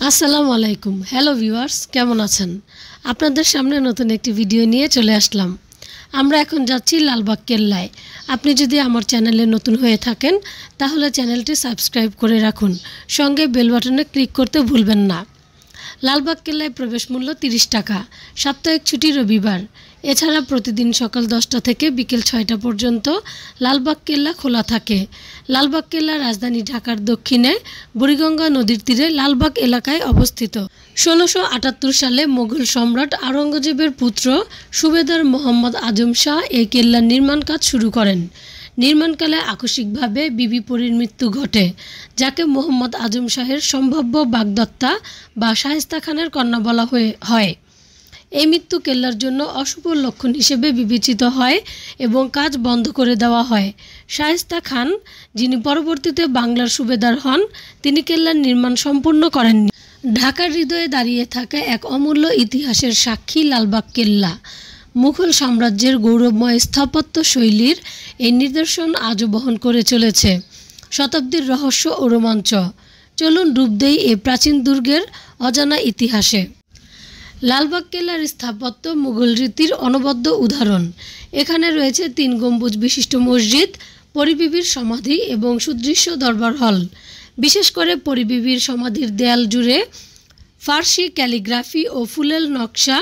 আসসালামু আলাইকুম। Hello viewers, কেমন আছেন? আপনাদের সামনে নতুন একটি ভিডিও নিয়ে চলে আসলাম। আমরা এখন যাচ্ছি লালবাগ কেল্লায়। আপনি যদি আমার চ্যানেলে নতুন হয়ে থাকেন তাহলে চ্যানেলটি সাবস্ক্রাইব করে রাখুন, সঙ্গে বেল বাটনে ক্লিক করতে ভুলবেন না। লালবাগ কেল্লায় প্রবেশ মূল্য 30 টাকা। সাপ্তাহিক ছুটি রবিবার। এছাড়া প্রতিদিন সকাল 10টা থেকে বিকেল 6টা পর্যন্ত লালবাগ কেল্লা খোলা থাকে। লালবাগ কেল্লা রাজধানী ঢাকার দক্ষিণে বুড়িগঙ্গা নদীর তীরে লালবাগ এলাকায় অবস্থিত। 1678 সালে মোগল সম্রাট আওরঙ্গজেবের পুত্র সুবেদার মোহাম্মদ আজম শাহ এই কেল্লার নির্মাণ কাজ শুরু করেন। নির্মাণকালে আকস্মিকভাবে বিবি পরীর মৃত্যু ঘটে, যাকে মোহাম্মদ আজম শাহের সম্ভাব্য বাগদত্তা বা শায়েস্তা খানের কন্যা বলা হয়। এই মৃত্যু কেল্লার জন্য অশুভ লক্ষণ হিসেবে বিবেচিত হয় এবং কাজ বন্ধ করে দেওয়া হয়। শায়েস্তা খান, যিনি পরবর্তীতে বাংলার সুবেদার হন, তিনি কেল্লার নির্মাণ সম্পূর্ণ করেননি। ঢাকার হৃদয়ে দাঁড়িয়ে থাকা এক অমূল্য ইতিহাসের সাক্ষী লালবাগ কেল্লা। মুঘল সাম্রাজ্যের গৌরবময় স্থাপত্য শৈলীর এই নিদর্শন আজও বহন করে চলেছে শতাব্দীর রহস্য ও রোমাঞ্চ। চলুন ডুব দেই এই প্রাচীন দুর্গের অজানা ইতিহাসে। লালবাগ কেল্লার স্থাপত্য মুঘল রীতির অনবদ্য উদাহরণ। এখানে রয়েছে 3 গম্বুজ বিশিষ্ট মসজিদ, পরীবিবির সমাধি এবং সুদৃশ্য দরবার হল। বিশেষ করে পরীবিবির সমাধির দেয়াল জুড়ে ফার্সি ক্যালিগ্রাফি ও ফুলেল নকশা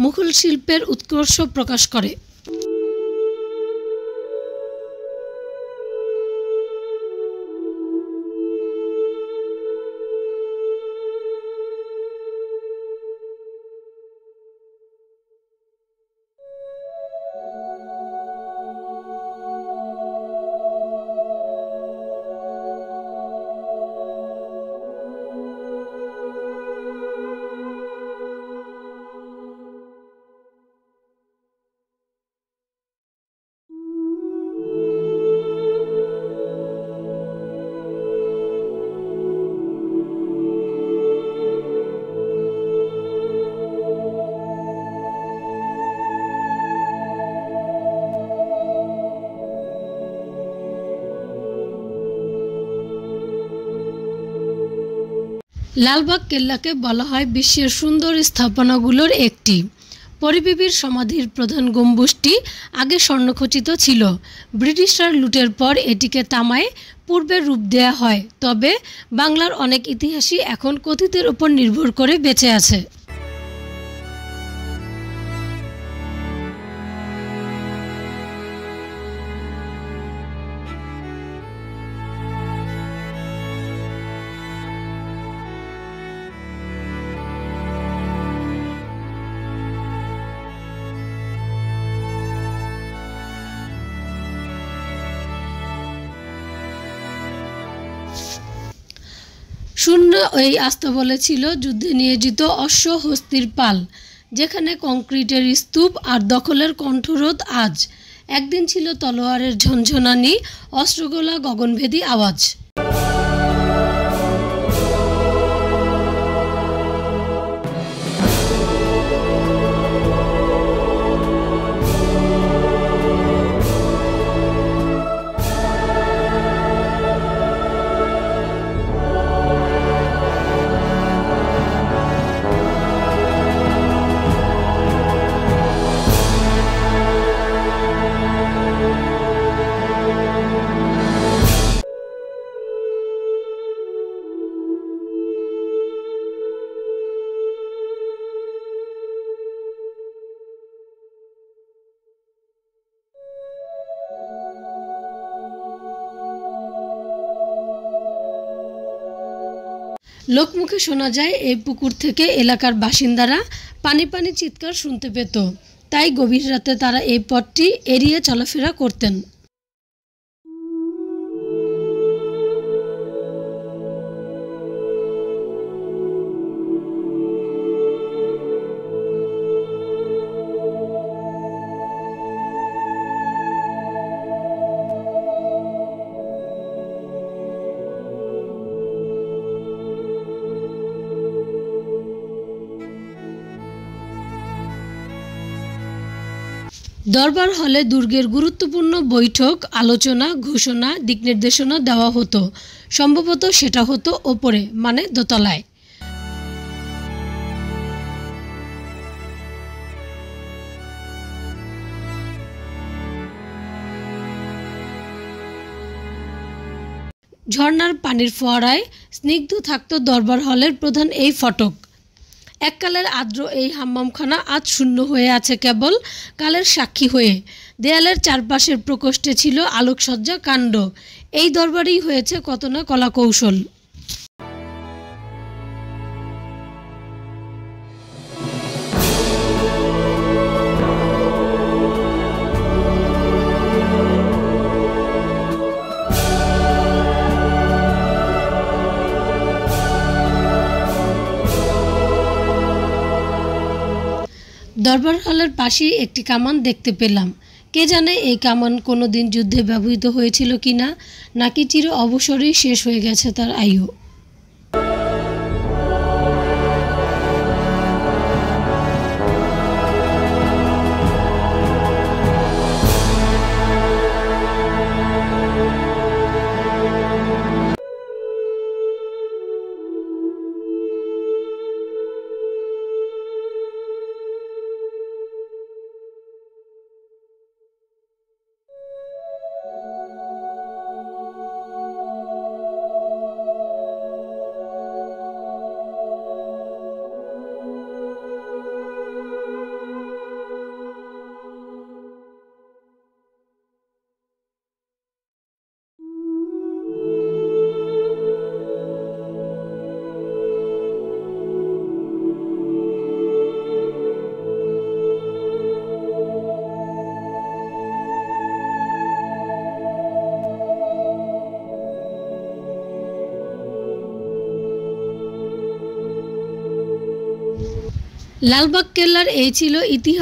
মুঘল শিল্পের উৎকর্ষ প্রকাশ করে। লালবাগ কেল্লাকে বলা হয় বিশ্বের সুন্দর স্থাপনাগুলোর একটি। পরীবিবির সমাধির প্রধান গম্বুজটি আগে স্বর্ণখচিত ছিল। ব্রিটিশরা লুটের পর এটিকে তামায় পূর্বের রূপ দেয়া হয়। তবে বাংলার অনেক ইতিহাসই এখন কথিতের উপর নির্ভর করে বেঁচে আছে। শূন্য এই আস্তাবলে ছিল যুদ্ধে নিয়োজিত অশ্ব হস্তির পাল, যেখানে কংক্রিটের স্তূপ আর দখলের কণ্ঠরোধ আজ। একদিন ছিল তলোয়ারের ঝনঝনানি, অস্ত্রগোলা গগনভেদী আওয়াজ। লোকমুখে শোনা যায় এই পুকুর থেকে এলাকার বাসিন্দারা পানি পানি চিৎকার শুনতে পেত, তাই গভীর রাতে তারা এই পথটি এড়িয়ে চলাফেরা করতেন। দরবার হলে দুর্গের গুরুত্বপূর্ণ বৈঠক, আলোচনা, ঘোষণা, দিকনির্দেশনা দেওয়া হতো। সম্ভবত সেটা হতো ওপরে, মানে দোতলায়। ঝর্ণার পানির ফোয়ারায় স্নিগ্ধ থাকত দরবার হলের প্রধান এই ফটক। এককালের আর্দ্র এই হাম্মামখানা আজ শূন্য হয়ে আছে কেবল কালের সাক্ষী হয়ে। দেয়ালের চারপাশের প্রকোষ্ঠে ছিল আলোকসজ্জা কাণ্ড। এই দরবারেই হয়েছে কত না কলাকৌশল। দরবার হলের পাশেই একটি কামান দেখতে পেলাম। কে জানে এই কামান কোনো দিন যুদ্ধে ব্যবহৃত হয়েছিল কিনা, নাকি চির অবসরেই শেষ হয়ে গেছে তার আয়ু। লালবাগ কেল্লার এই ছিল ইতিহাস।